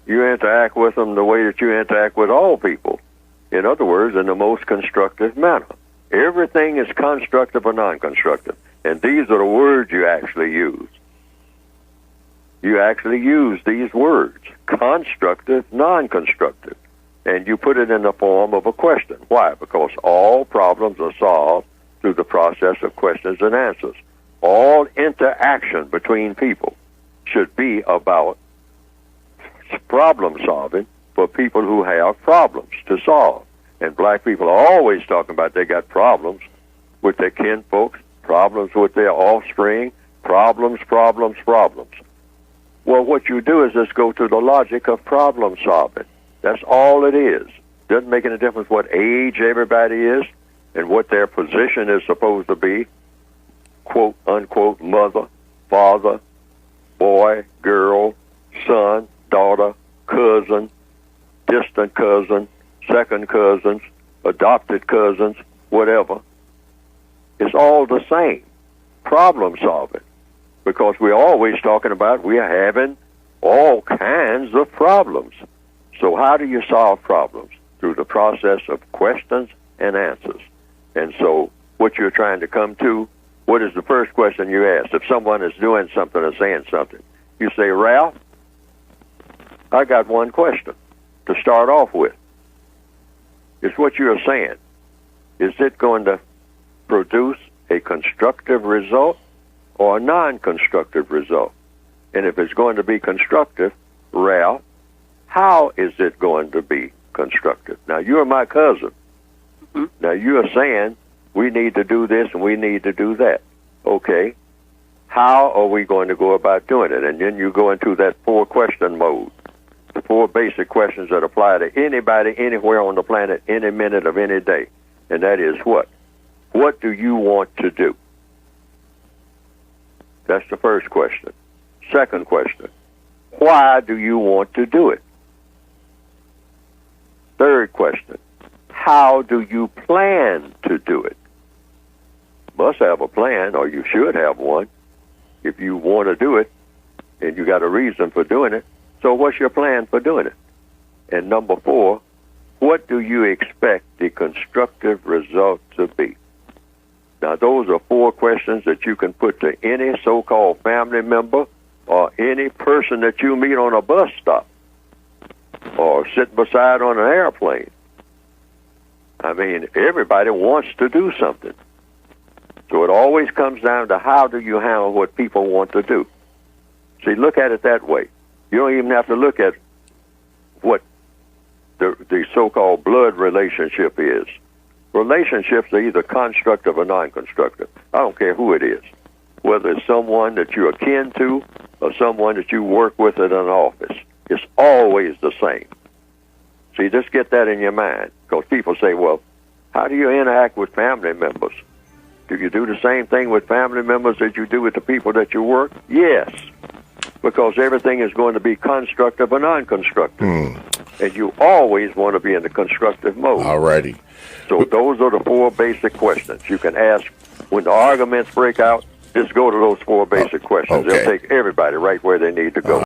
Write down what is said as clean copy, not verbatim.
you interact with them the way that you interact with all people. In other words, in the most constructive manner. Everything is constructive or non-constructive. And these are the words you actually use. You actually use these words, constructive, non-constructive. And you put it in the form of a question. Why? Because all problems are solved through the process of questions and answers. All interaction between people should be about problem solving for people who have problems to solve. And black people are always talking about they got problems with their kinfolks, problems with their offspring, problems. Well, what you do is just go to the logic of problem solving. That's all it is. Doesn't make any difference what age everybody is and what their position is supposed to be, quote, unquote, mother, father, boy, girl, son, daughter, cousin, distant cousin, second cousins, adopted cousins, whatever. It's all the same. Problem solving. Because we're always talking about we are having all kinds of problems. So how do you solve problems? Through the process of questions and answers. And so what you're trying to come to, what is the first question you ask? If someone is doing something or saying something, you say, Ralph, I got one question to start off with. It's what you're saying. Is it going to produce a constructive result or a non-constructive result? And if it's going to be constructive, Ralph, how is it going to be constructive? Now, you're my cousin. Mm-hmm. Now, you're saying we need to do this and we need to do that. Okay. How are we going to go about doing it? And then you go into that four-question mode. The four basic questions that apply to anybody, anywhere on the planet, any minute of any day. And that is what? What do you want to do? That's the first question. Second question, why do you want to do it? Third question, how do you plan to do it? Must have a plan, or you should have one, if you want to do it, and you got a reason for doing it. So what's your plan for doing it? And number four, what do you expect the constructive result to be? Now, those are four questions that you can put to any so-called family member or any person that you meet on a bus stop or sit beside on an airplane. I mean, everybody wants to do something. So it always comes down to how do you handle what people want to do. See, look at it that way. You don't even have to look at what the so-called blood relationship is. Relationships are either constructive or non-constructive. I don't care who it is, whether it's someone that you're akin to or someone that you work with at an office. It's always the same. See, just get that in your mind, because people say, well, how do you interact with family members? Do you do the same thing with family members that you do with the people that you work? Yes, because everything is going to be constructive or non-constructive. And you always want to be in the constructive mode. All righty. So those are the four basic questions. You can ask when the arguments break out, just go to those four basic questions. Okay. They'll take everybody right where they need to go.